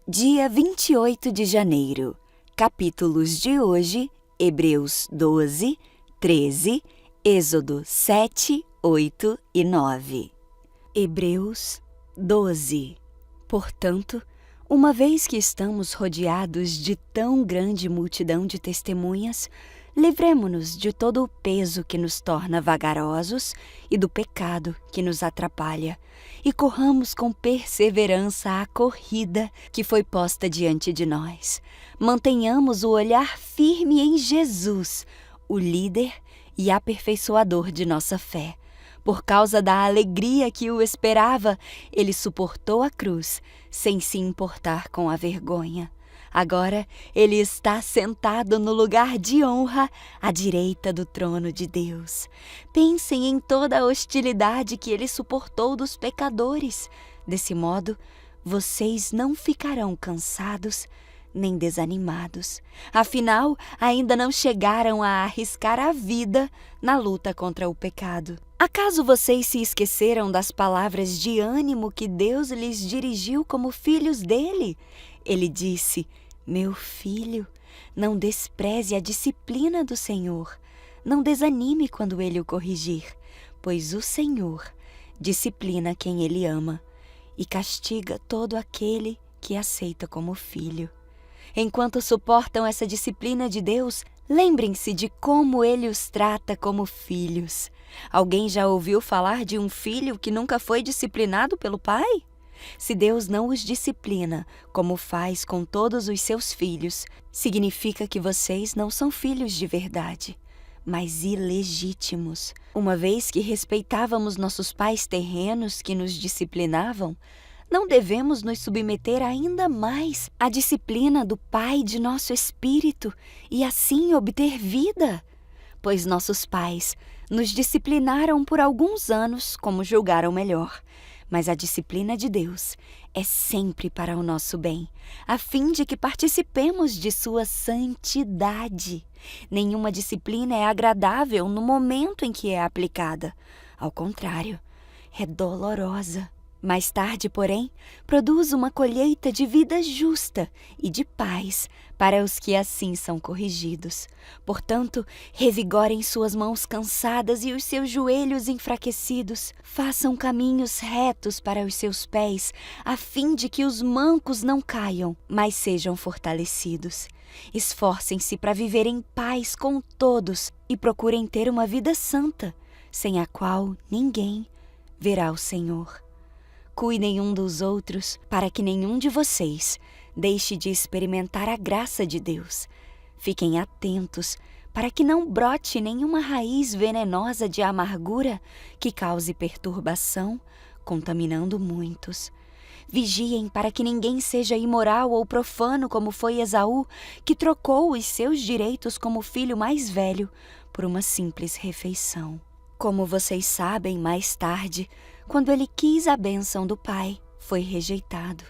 Dia 28 de janeiro. Capítulos de hoje: Hebreus 12, 13, Êxodo 7, 8 e 9. Hebreus 12. Portanto, uma vez que estamos rodeados de tão grande multidão de testemunhas, livremo-nos de todo o peso que nos torna vagarosos e do pecado que nos atrapalha, e corramos com perseverança a corrida que foi posta diante de nós. Mantenhamos o olhar firme em Jesus, o líder e aperfeiçoador de nossa fé. Por causa da alegria que o esperava, ele suportou a cruz, sem se importar com a vergonha. Agora, ele está sentado no lugar de honra, à direita do trono de Deus. Pensem em toda a hostilidade que ele suportou dos pecadores. Desse modo, vocês não ficarão cansados nem desanimados. Afinal, ainda não chegaram a arriscar a vida na luta contra o pecado. Acaso vocês se esqueceram das palavras de ânimo que Deus lhes dirigiu como filhos dele? Ele disse: "Meu filho, não despreze a disciplina do Senhor. Não desanime quando ele o corrigir, pois o Senhor disciplina quem ele ama e castiga todo aquele que aceita como filho." Enquanto suportam essa disciplina de Deus, lembrem-se de como ele os trata como filhos. Alguém já ouviu falar de um filho que nunca foi disciplinado pelo pai? Se Deus não os disciplina, como faz com todos os seus filhos, significa que vocês não são filhos de verdade, mas ilegítimos. Uma vez que respeitávamos nossos pais terrenos que nos disciplinavam, não devemos nos submeter ainda mais à disciplina do Pai de nosso espírito e assim obter vida? Pois nossos pais nos disciplinaram por alguns anos como julgaram melhor, mas a disciplina de Deus é sempre para o nosso bem, a fim de que participemos de sua santidade. Nenhuma disciplina é agradável no momento em que é aplicada. Ao contrário, é dolorosa. Mais tarde, porém, produz uma colheita de vida justa e de paz para os que assim são corrigidos. Portanto, revigorem suas mãos cansadas e os seus joelhos enfraquecidos. Façam caminhos retos para os seus pés, a fim de que os mancos não caiam, mas sejam fortalecidos. Esforcem-se para viver em paz com todos e procurem ter uma vida santa, sem a qual ninguém verá o Senhor. Cuidem um dos outros, para que nenhum de vocês deixe de experimentar a graça de Deus. Fiquem atentos, para que não brote nenhuma raiz venenosa de amargura que cause perturbação, contaminando muitos. Vigiem para que ninguém seja imoral ou profano como foi Esaú, que trocou os seus direitos como filho mais velho por uma simples refeição. Como vocês sabem, mais tarde, quando ele quis a bênção do pai, foi rejeitado.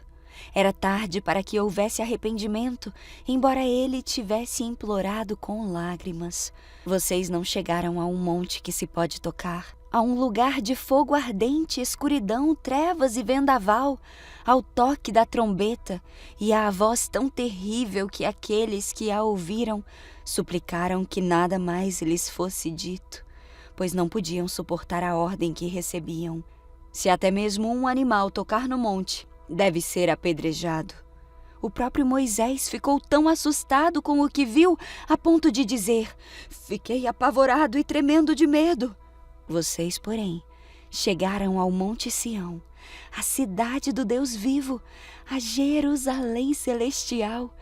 Era tarde para que houvesse arrependimento, embora ele tivesse implorado com lágrimas. Vocês não chegaram a um monte que se pode tocar, a um lugar de fogo ardente, escuridão, trevas e vendaval, ao toque da trombeta e à voz tão terrível que aqueles que a ouviram suplicaram que nada mais lhes fosse dito, pois não podiam suportar a ordem que recebiam. Se até mesmo um animal tocar no monte, deve ser apedrejado. O próprio Moisés ficou tão assustado com o que viu, a ponto de dizer: "Fiquei apavorado e tremendo de medo." Vocês, porém, chegaram ao Monte Sião, a cidade do Deus vivo, a Jerusalém celestial,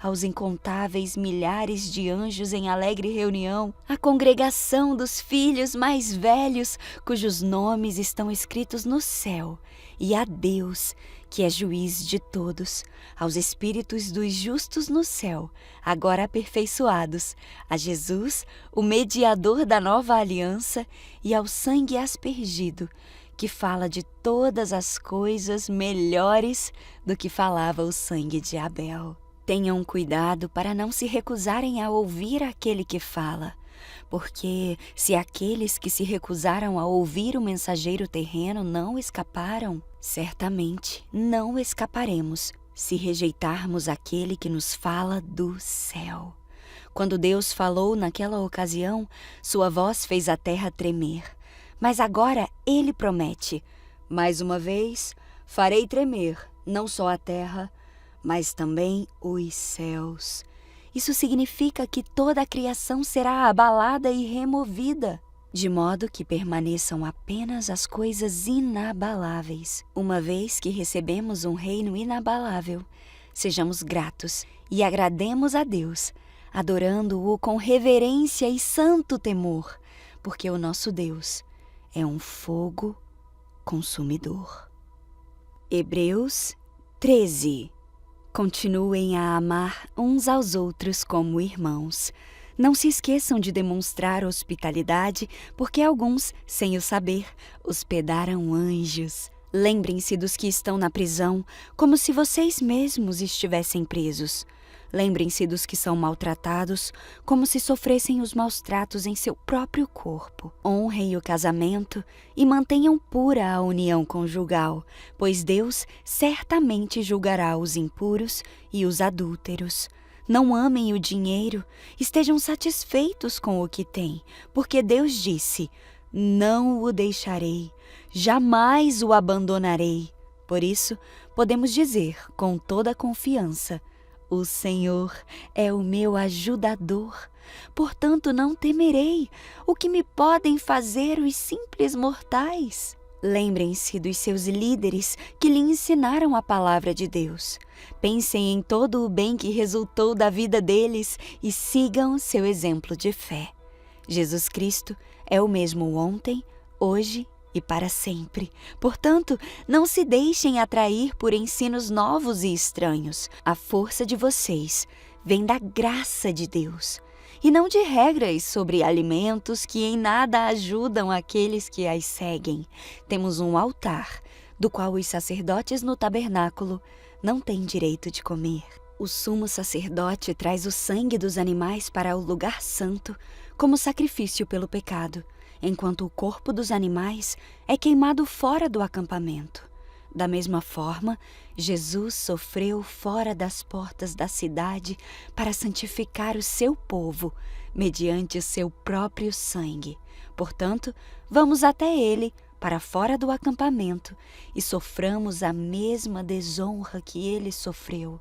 aos incontáveis milhares de anjos em alegre reunião, à congregação dos filhos mais velhos, cujos nomes estão escritos no céu, e a Deus, que é juiz de todos, aos espíritos dos justos no céu, agora aperfeiçoados, a Jesus, o mediador da nova aliança, e ao sangue aspergido, que fala de todas as coisas melhores do que falava o sangue de Abel. Tenham cuidado para não se recusarem a ouvir aquele que fala, porque se aqueles que se recusaram a ouvir o mensageiro terreno não escaparam, certamente não escaparemos se rejeitarmos aquele que nos fala do céu. Quando Deus falou naquela ocasião, sua voz fez a terra tremer. Mas agora Ele promete: mais uma vez, farei tremer não só a terra, mas também os céus. Isso significa que toda a criação será abalada e removida, de modo que permaneçam apenas as coisas inabaláveis. Uma vez que recebemos um reino inabalável, sejamos gratos e agrademos a Deus, adorando-o com reverência e santo temor, porque o nosso Deus é um fogo consumidor. Hebreus 13. Continuem a amar uns aos outros como irmãos. Não se esqueçam de demonstrar hospitalidade, porque alguns, sem o saber, hospedaram anjos. Lembrem-se dos que estão na prisão, como se vocês mesmos estivessem presos. Lembrem-se dos que são maltratados, como se sofressem os maus tratos em seu próprio corpo. Honrem o casamento e mantenham pura a união conjugal, pois Deus certamente julgará os impuros e os adúlteros. Não amem o dinheiro, estejam satisfeitos com o que têm, porque Deus disse: não o deixarei, jamais o abandonarei. Por isso, podemos dizer com toda a confiança: o Senhor é o meu ajudador, portanto não temerei o que me podem fazer os simples mortais. Lembrem-se dos seus líderes que lhe ensinaram a palavra de Deus. Pensem em todo o bem que resultou da vida deles e sigam seu exemplo de fé. Jesus Cristo é o mesmo ontem, hoje e para sempre. Portanto, não se deixem atrair por ensinos novos e estranhos. A força de vocês vem da graça de Deus, e não de regras sobre alimentos que em nada ajudam aqueles que as seguem. Temos um altar, do qual os sacerdotes no tabernáculo não têm direito de comer. O sumo sacerdote traz o sangue dos animais para o lugar santo como sacrifício pelo pecado, enquanto o corpo dos animais é queimado fora do acampamento. Da mesma forma, Jesus sofreu fora das portas da cidade para santificar o seu povo, mediante o seu próprio sangue. Portanto, vamos até ele, para fora do acampamento, e soframos a mesma desonra que ele sofreu.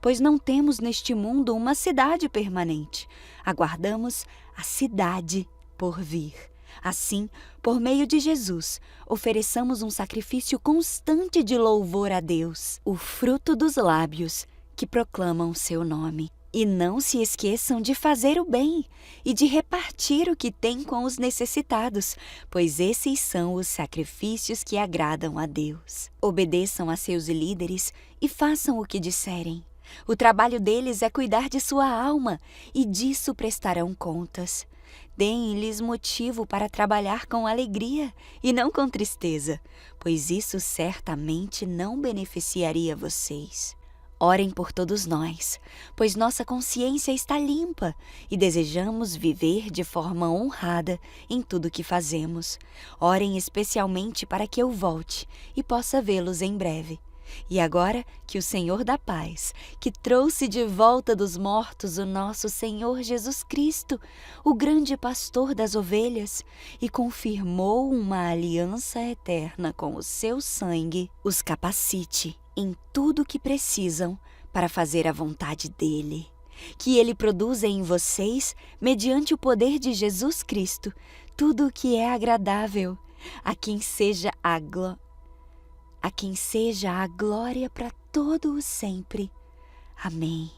Pois não temos neste mundo uma cidade permanente, aguardamos a cidade por vir. Assim, por meio de Jesus, ofereçamos um sacrifício constante de louvor a Deus, o fruto dos lábios que proclamam seu nome. E não se esqueçam de fazer o bem e de repartir o que têm com os necessitados, pois esses são os sacrifícios que agradam a Deus. Obedeçam a seus líderes e façam o que disserem. O trabalho deles é cuidar de sua alma e disso prestarão contas. Deem-lhes motivo para trabalhar com alegria e não com tristeza, pois isso certamente não beneficiaria vocês. Orem por todos nós, pois nossa consciência está limpa e desejamos viver de forma honrada em tudo que fazemos. Orem especialmente para que eu volte e possa vê-los em breve. E agora que o Senhor da paz, que trouxe de volta dos mortos o nosso Senhor Jesus Cristo, o grande pastor das ovelhas, e confirmou uma aliança eterna com o seu sangue, os capacite em tudo o que precisam para fazer a vontade dele. Que ele produza em vocês, mediante o poder de Jesus Cristo, tudo o que é agradável, a quem seja a glória para todo o sempre. Amém.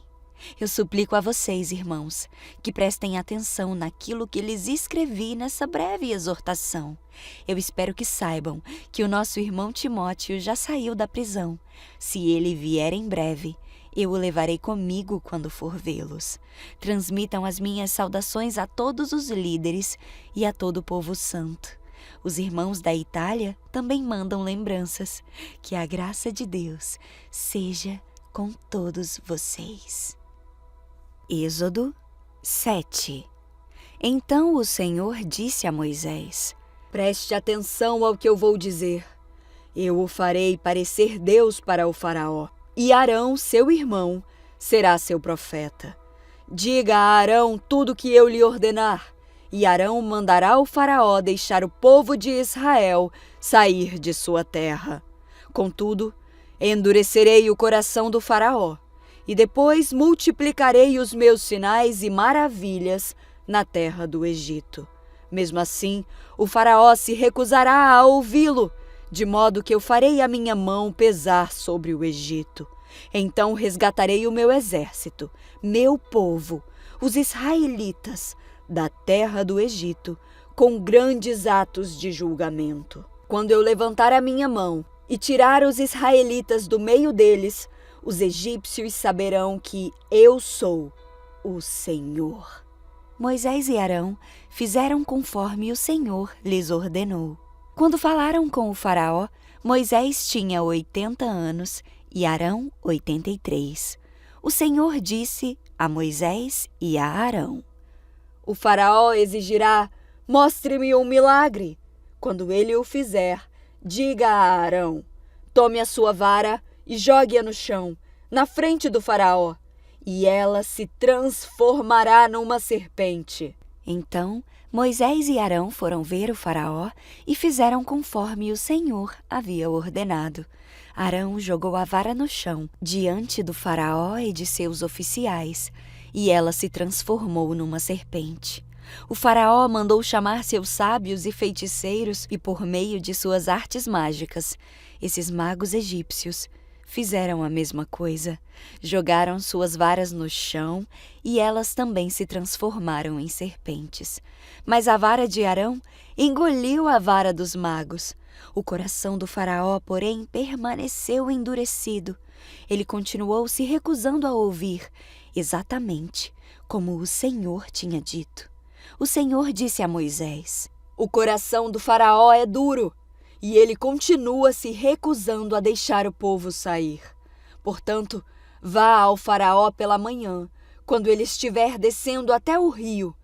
Eu suplico a vocês, irmãos, que prestem atenção naquilo que lhes escrevi nessa breve exortação. Eu espero que saibam que o nosso irmão Timóteo já saiu da prisão. Se ele vier em breve, eu o levarei comigo quando for vê-los. Transmitam as minhas saudações a todos os líderes e a todo o povo santo. Os irmãos da Itália também mandam lembranças. Que a graça de Deus seja com todos vocês. Êxodo 7. Então o Senhor disse a Moisés: preste atenção ao que eu vou dizer. Eu o farei parecer Deus para o faraó. e Arão, seu irmão, será seu profeta. Diga a Arão tudo o que eu lhe ordenar, e Arão mandará ao Faraó deixar o povo de Israel sair de sua terra. Contudo, endurecerei o coração do Faraó, e depois multiplicarei os meus sinais e maravilhas na terra do Egito. Mesmo assim, o Faraó se recusará a ouvi-lo, de modo que eu farei a minha mão pesar sobre o Egito. Então resgatarei o meu exército, meu povo, os israelitas, da terra do Egito, com grandes atos de julgamento. Quando eu levantar a minha mão e tirar os israelitas do meio deles, os egípcios saberão que eu sou o Senhor. Moisés e Arão fizeram conforme o Senhor lhes ordenou. Quando falaram com o Faraó, Moisés tinha 80 anos e Arão 83. O Senhor disse a Moisés e a Arão: O Faraó exigirá: mostre-me um milagre. Quando ele o fizer, diga a Arão: tome a sua vara e jogue-a no chão, na frente do Faraó, e ela se transformará numa serpente. Então Moisés e Arão foram ver o Faraó e fizeram conforme o Senhor havia ordenado. Arão jogou a vara no chão, diante do Faraó e de seus oficiais, e ela se transformou numa serpente. O Faraó mandou chamar seus sábios e feiticeiros e, por meio de suas artes mágicas, esses magos egípcios fizeram a mesma coisa. Jogaram suas varas no chão e elas também se transformaram em serpentes. Mas a vara de Arão engoliu a vara dos magos. O coração do Faraó, porém, permaneceu endurecido. Ele continuou se recusando a ouvir, exatamente como o Senhor tinha dito. O Senhor disse a Moisés: O coração do Faraó é duro, e ele continua se recusando a deixar o povo sair. Portanto, vá ao Faraó pela manhã, quando ele estiver descendo até o rio.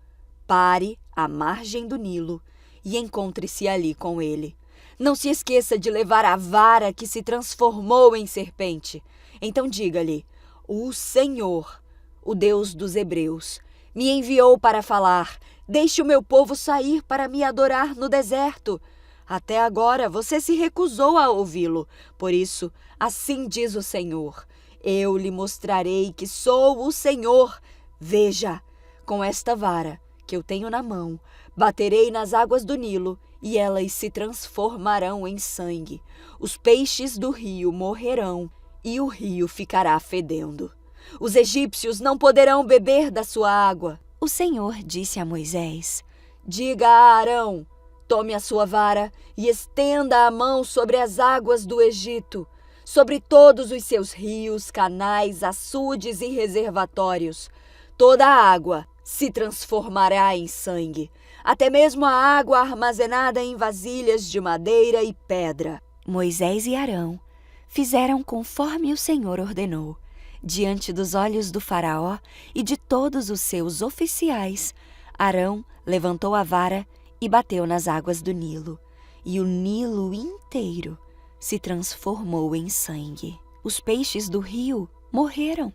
Pare à margem do Nilo e encontre-se ali com ele. Não se esqueça de levar a vara que se transformou em serpente. Então diga-lhe: O Senhor, o Deus dos Hebreus, me enviou para falar: deixe o meu povo sair para me adorar no deserto. Até agora você se recusou a ouvi-lo. Por isso, assim diz o Senhor: eu lhe mostrarei que sou o Senhor. Veja, com esta vara que eu tenho na mão, baterei nas águas do Nilo e elas se transformarão em sangue. Os peixes do rio morrerão e o rio ficará fedendo. Os egípcios não poderão beber da sua água. O Senhor disse a Moisés: diga a Arão: tome a sua vara e estenda a mão sobre as águas do Egito, sobre todos os seus rios, canais, açudes e reservatórios. Toda a água se transformará em sangue, até mesmo a água armazenada em vasilhas de madeira e pedra. Moisés e Arão fizeram conforme o Senhor ordenou. Diante dos olhos do Faraó e de todos os seus oficiais, Arão levantou a vara e bateu nas águas do Nilo, e o Nilo inteiro se transformou em sangue. Os peixes do rio morreram,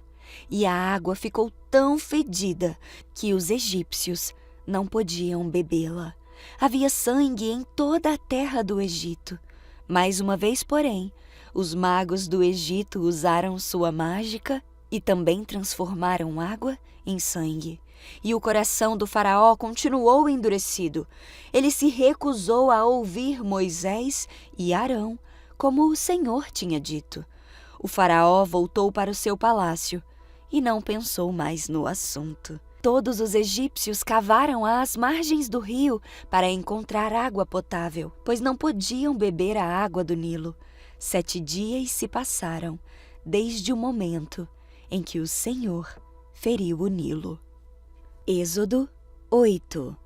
e a água ficou tão fedida que os egípcios não podiam bebê-la. Havia sangue em toda a terra do Egito. Mais uma vez, porém, os magos do Egito usaram sua mágica e também transformaram água em sangue. E o coração do Faraó continuou endurecido. Ele se recusou a ouvir Moisés e Arão, como o Senhor tinha dito. O Faraó voltou para o seu palácio e não pensou mais no assunto. Todos os egípcios cavaram às margens do rio para encontrar água potável, pois não podiam beber a água do Nilo. 7 dias se passaram, desde o momento em que o Senhor feriu o Nilo. Êxodo 8.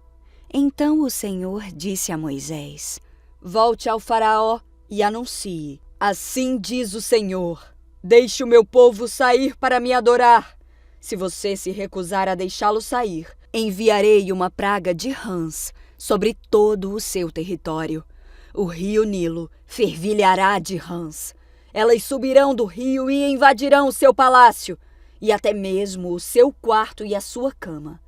Então o Senhor disse a Moisés: volte ao Faraó e anuncie: assim diz o Senhor, deixe o meu povo sair para me adorar. Se você se recusar a deixá-lo sair, enviarei uma praga de rãs sobre todo o seu território. O rio Nilo fervilhará de rãs. Elas subirão do rio e invadirão o seu palácio, e até mesmo o seu quarto e a sua cama.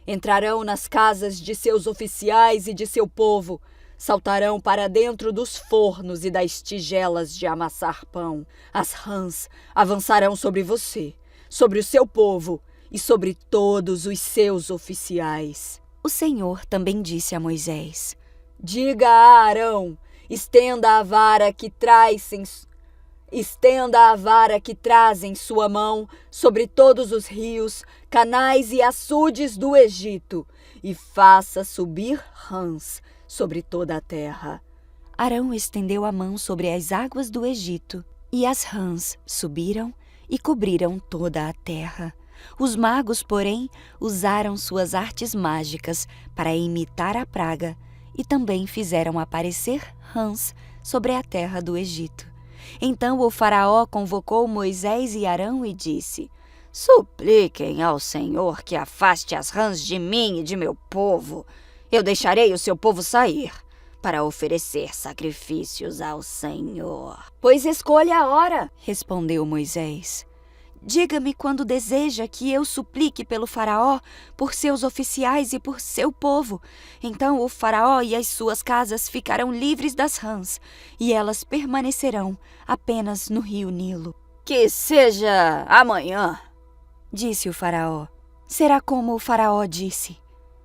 Entrarão nas casas de seus oficiais e de seu povo, saltarão para dentro dos fornos e das tigelas de amassar pão. As rãs avançarão sobre você, sobre o seu povo e sobre todos os seus oficiais. O Senhor também disse a Moisés: Diga a Arão, estenda a vara que traz em sua mão sobre todos os rios, canais e açudes do Egito, e faça subir rãs sobre toda a terra. Arão estendeu a mão sobre as águas do Egito, e as rãs subiram e cobriram toda a terra. Os magos, porém, usaram suas artes mágicas para imitar a praga e também fizeram aparecer rãs sobre a terra do Egito. Então o faraó convocou Moisés e Arão e disse: Supliquem ao Senhor que afaste as rãs de mim e de meu povo. Eu deixarei o seu povo sair para oferecer sacrifícios ao Senhor. Pois escolha a hora, respondeu Moisés. Diga-me quando deseja que eu suplique pelo faraó, por seus oficiais e por seu povo. Então o faraó e as suas casas ficarão livres das rãs, e elas permanecerão apenas no rio Nilo. Que seja amanhã, disse o faraó. Será como o faraó disse,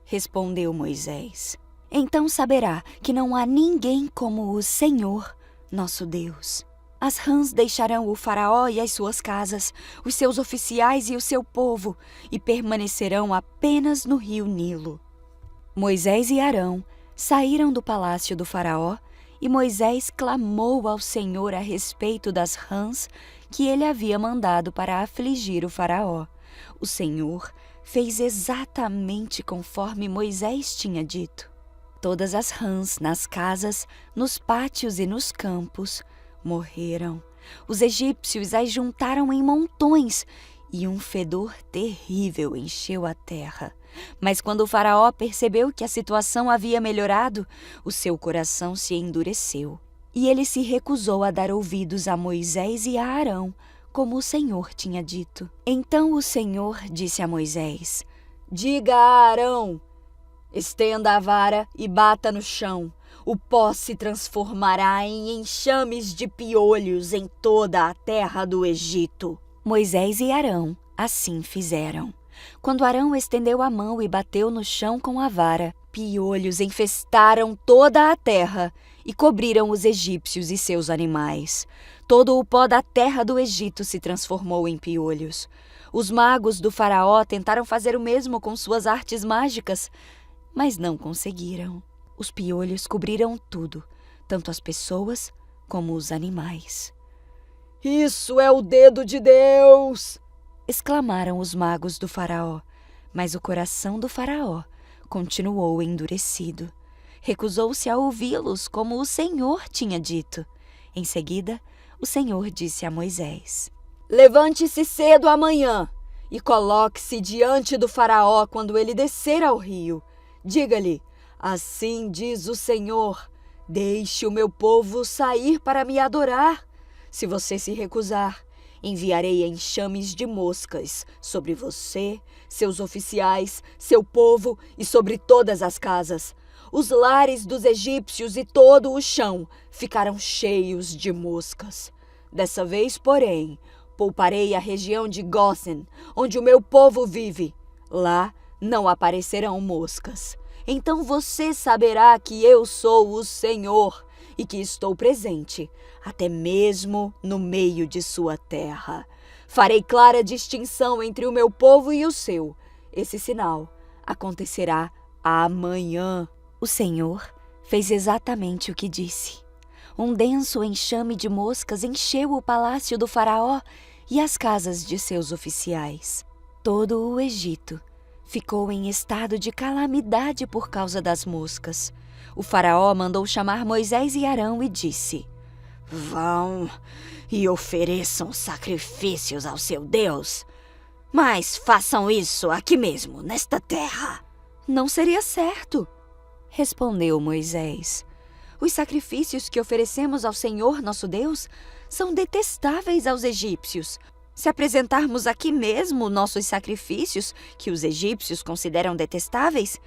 respondeu Moisés. Então saberá que não há ninguém como o Senhor, nosso Deus. As rãs deixarão o faraó e as suas casas, os seus oficiais e o seu povo, e permanecerão apenas no rio Nilo. Moisés e Arão saíram do palácio do faraó, e Moisés clamou ao Senhor a respeito das rãs que ele havia mandado para afligir o faraó. O Senhor fez exatamente conforme Moisés tinha dito. Todas as rãs nas casas, nos pátios e nos campos morreram. Os egípcios as juntaram em montões e um fedor terrível encheu a terra. Mas quando o faraó percebeu que a situação havia melhorado, o seu coração se endureceu e ele se recusou a dar ouvidos a Moisés e a Arão, como o Senhor tinha dito. Então o Senhor disse a Moisés: Diga a Arão, estenda a vara e bata no chão. O pó se transformará em enxames de piolhos em toda a terra do Egito. Moisés e Arão assim fizeram. Quando Arão estendeu a mão e bateu no chão com a vara, piolhos infestaram toda a terra e cobriram os egípcios e seus animais. Todo o pó da terra do Egito se transformou em piolhos. Os magos do faraó tentaram fazer o mesmo com suas artes mágicas, mas não conseguiram. Os piolhos cobriram tudo, tanto as pessoas como os animais. Isso é o dedo de Deus! Exclamaram os magos do faraó, mas o coração do faraó continuou endurecido. Recusou-se a ouvi-los como o Senhor tinha dito. Em seguida, o Senhor disse a Moisés: Levante-se cedo amanhã e coloque-se diante do faraó quando ele descer ao rio. Diga-lhe: Assim diz o Senhor, deixe o meu povo sair para me adorar. Se você se recusar, enviarei enxames de moscas sobre você, seus oficiais, seu povo e sobre todas as casas. Os lares dos egípcios e todo o chão ficarão cheios de moscas. Dessa vez, porém, pouparei a região de Gósen, onde o meu povo vive. Lá não aparecerão moscas. Então você saberá que eu sou o Senhor e que estou presente, até mesmo no meio de sua terra. Farei clara distinção entre o meu povo e o seu. Esse sinal acontecerá amanhã. O Senhor fez exatamente o que disse. Um denso enxame de moscas encheu o palácio do faraó e as casas de seus oficiais. Todo o Egito ficou em estado de calamidade por causa das moscas. O faraó mandou chamar Moisés e Arão e disse: Vão e ofereçam sacrifícios ao seu Deus, mas façam isso aqui mesmo, nesta terra. Não seria certo, respondeu Moisés. Os sacrifícios que oferecemos ao Senhor nosso Deus são detestáveis aos egípcios. Se apresentarmos aqui mesmo nossos sacrifícios, que os egípcios consideram detestáveis,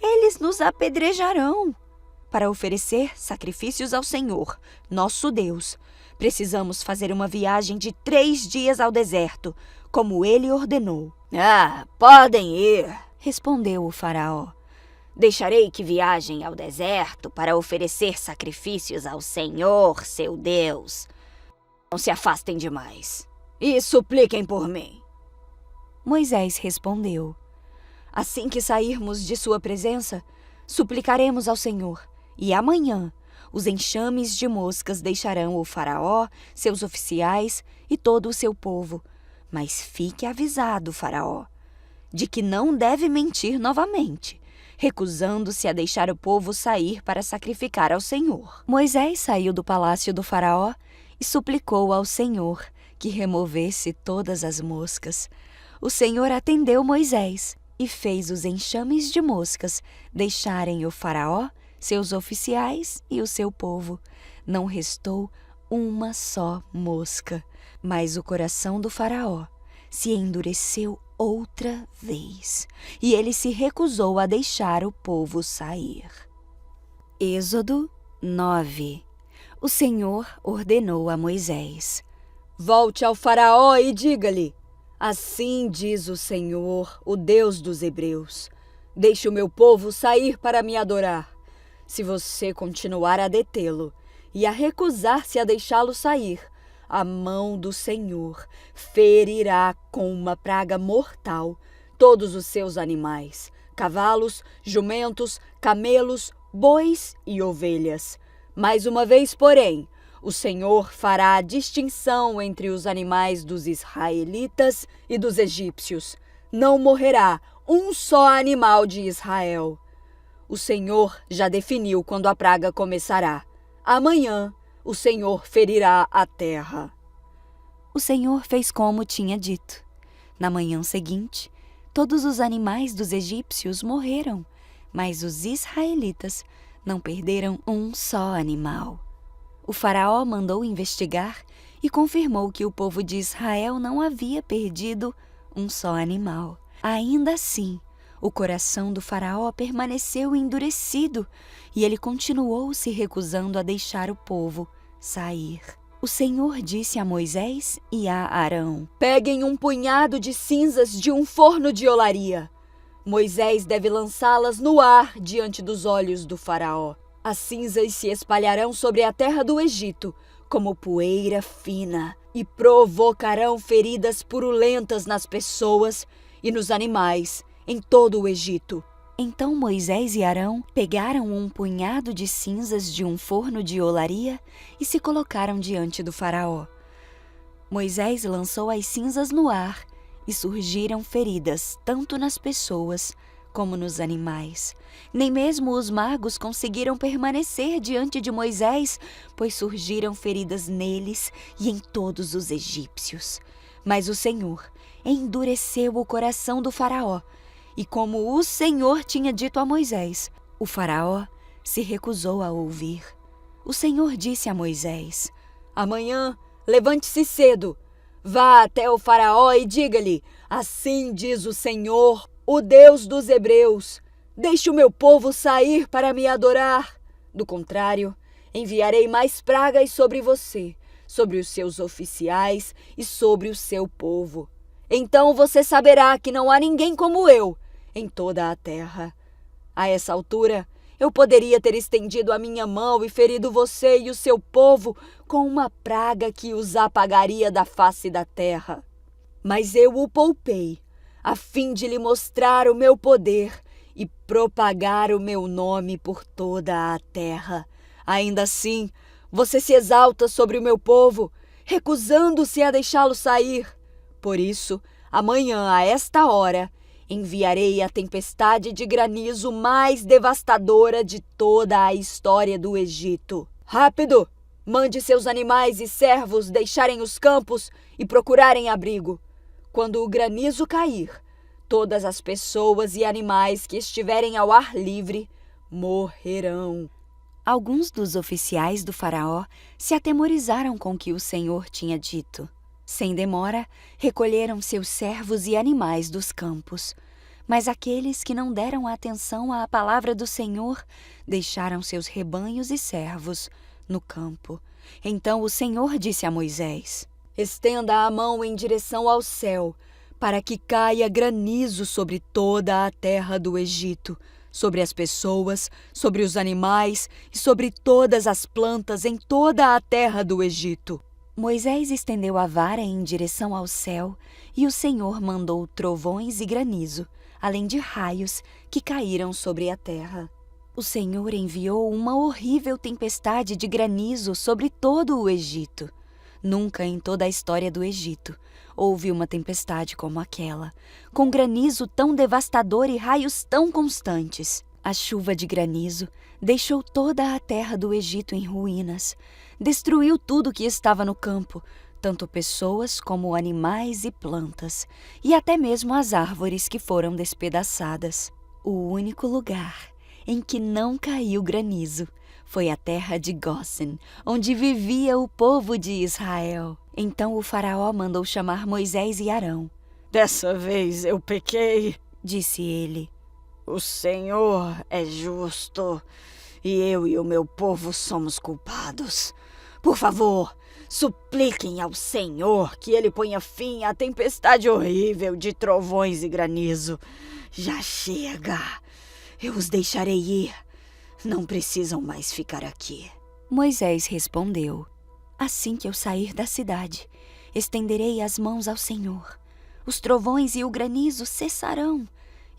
eles nos apedrejarão. Para oferecer sacrifícios ao Senhor, nosso Deus, precisamos fazer uma viagem de 3 dias ao deserto, como ele ordenou. Podem ir, respondeu o faraó. Deixarei que viajem ao deserto para oferecer sacrifícios ao Senhor, seu Deus. Não se afastem demais e supliquem por mim. Moisés respondeu: Assim que sairmos de sua presença, suplicaremos ao Senhor, e amanhã os enxames de moscas deixarão o faraó, seus oficiais e todo o seu povo. Mas fique avisado, faraó, de que não deve mentir novamente, recusando-se a deixar o povo sair para sacrificar ao Senhor. Moisés saiu do palácio do faraó e suplicou ao Senhor que removesse todas as moscas. O Senhor atendeu Moisés e fez os enxames de moscas deixarem o faraó, seus oficiais e o seu povo. Não restou uma só mosca, mas o coração do faraó se endureceu outra vez, e ele se recusou a deixar o povo sair. Êxodo 9. O Senhor ordenou a Moisés: Volte ao faraó e diga-lhe: Assim diz o Senhor, o Deus dos hebreus: Deixe o meu povo sair para me adorar. Se você continuar a detê-lo e a recusar-se a deixá-lo sair, a mão do Senhor ferirá com uma praga mortal todos os seus animais, cavalos, jumentos, camelos, bois e ovelhas. Mais uma vez, porém, o Senhor fará a distinção entre os animais dos israelitas e dos egípcios. Não morrerá um só animal de Israel. O Senhor já definiu quando a praga começará. Amanhã o Senhor ferirá a terra. O Senhor fez como tinha dito. Na manhã seguinte, todos os animais dos egípcios morreram, mas os israelitas não perderam um só animal. O faraó mandou investigar e confirmou que o povo de Israel não havia perdido um só animal. Ainda assim, o coração do faraó permaneceu endurecido e ele continuou se recusando a deixar o povo sair. O Senhor disse a Moisés e a Arão: Peguem um punhado de cinzas de um forno de olaria. Moisés deve lançá-las no ar diante dos olhos do faraó. As cinzas se espalharão sobre a terra do Egito como poeira fina e provocarão feridas purulentas nas pessoas e nos animais em todo o Egito. Então Moisés e Arão pegaram um punhado de cinzas de um forno de olaria e se colocaram diante do faraó. Moisés lançou as cinzas no ar e surgiram feridas tanto nas pessoas como nos animais. Nem mesmo os magos conseguiram permanecer diante de Moisés, pois surgiram feridas neles e em todos os egípcios. Mas o Senhor endureceu o coração do faraó, e como o Senhor tinha dito a Moisés, o faraó se recusou a ouvir. O Senhor disse a Moisés: Amanhã, levante-se cedo, vá até o faraó e diga-lhe: Assim diz o Senhor, o Deus dos hebreus: Deixe o meu povo sair para me adorar. Do contrário, enviarei mais pragas sobre você, sobre os seus oficiais e sobre o seu povo. Então você saberá que não há ninguém como eu em toda a terra. A essa altura, eu poderia ter estendido a minha mão e ferido você e o seu povo com uma praga que os apagaria da face da terra. Mas eu o poupei, a fim de lhe mostrar o meu poder e propagar o meu nome por toda a terra. Ainda assim, você se exalta sobre o meu povo, recusando-se a deixá-lo sair. Por isso, amanhã, a esta hora, enviarei a tempestade de granizo mais devastadora de toda a história do Egito. Rápido! Mande seus animais e servos deixarem os campos e procurarem abrigo. Quando o granizo cair, todas as pessoas e animais que estiverem ao ar livre morrerão. Alguns dos oficiais do faraó se atemorizaram com o que o Senhor tinha dito. Sem demora, recolheram seus servos e animais dos campos. Mas aqueles que não deram atenção à palavra do Senhor deixaram seus rebanhos e servos no campo. Então o Senhor disse a Moisés: Estenda a mão em direção ao céu, para que caia granizo sobre toda a terra do Egito, sobre as pessoas, sobre os animais e sobre todas as plantas em toda a terra do Egito. Moisés estendeu a vara em direção ao céu e o Senhor mandou trovões e granizo, além de raios que caíram sobre a terra. O Senhor enviou uma horrível tempestade de granizo sobre todo o Egito. Nunca em toda a história do Egito houve uma tempestade como aquela, com granizo tão devastador e raios tão constantes. A chuva de granizo deixou toda a terra do Egito em ruínas, destruiu tudo que estava no campo, tanto pessoas como animais e plantas, e até mesmo as árvores que foram despedaçadas. O único lugar em que não caiu granizo foi a terra de Gósen, onde vivia o povo de Israel. Então o faraó mandou chamar Moisés e Arão. Dessa vez eu pequei, disse ele. O Senhor é justo e eu e o meu povo somos culpados. Por favor, supliquem ao Senhor que ele ponha fim à tempestade horrível de trovões e granizo. Já chega. Eu os deixarei ir. Não precisam mais ficar aqui. Moisés respondeu: Assim que eu sair da cidade, estenderei as mãos ao Senhor. Os trovões e o granizo cessarão,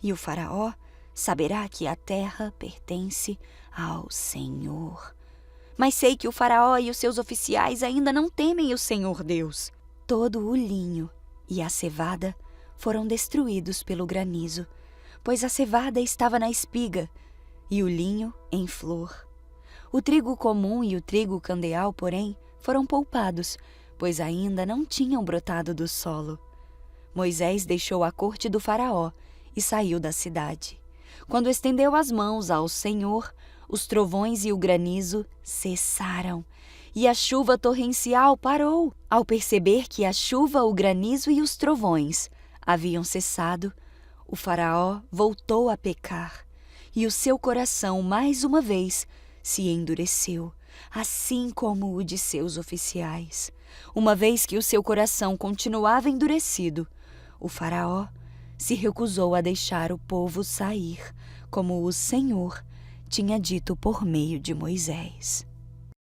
e o faraó saberá que a terra pertence ao Senhor. Mas sei que o faraó e os seus oficiais ainda não temem o Senhor Deus. Todo o linho e a cevada foram destruídos pelo granizo, pois a cevada estava na espiga e o linho em flor. O trigo comum e o trigo candeal, porém, foram poupados, pois ainda não tinham brotado do solo. Moisés deixou a corte do faraó e saiu da cidade. Quando estendeu as mãos ao Senhor, os trovões e o granizo cessaram, e a chuva torrencial parou. Ao perceber que a chuva, o granizo e os trovões haviam cessado, o faraó voltou a pecar, e o seu coração mais uma vez se endureceu, assim como o de seus oficiais. Uma vez que o seu coração continuava endurecido, o faraó se recusou a deixar o povo sair, como o Senhor tinha dito por meio de Moisés.